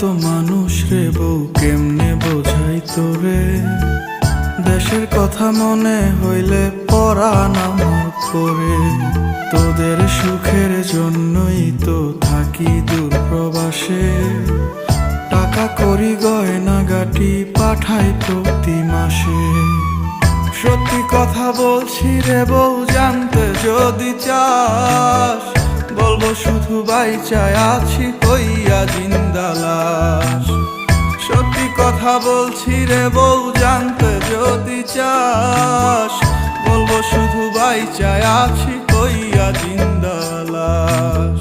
কত মানুষ রে বউ, কেমনে বোঝাই তোরে। দেশের কথা মনে হইলে পরাণ আমার করে। তোদের সুখের জন্যই তো থাকি দূর প্রবাসে। টাকা করি গয়না গাটি পাঠাই প্রতি মাসে। সত্যি কথা বলছি রে বউ, জানতে যদি চাস, বলবো শুধু বাইচায় আছি হইয়া জিন্দা লাশ। সত্যি কথা বলছি রে বউ, জানতে যদি চাস, বলবো শুধু বাইচায় আছি হইয়া জিন্দা লাশ।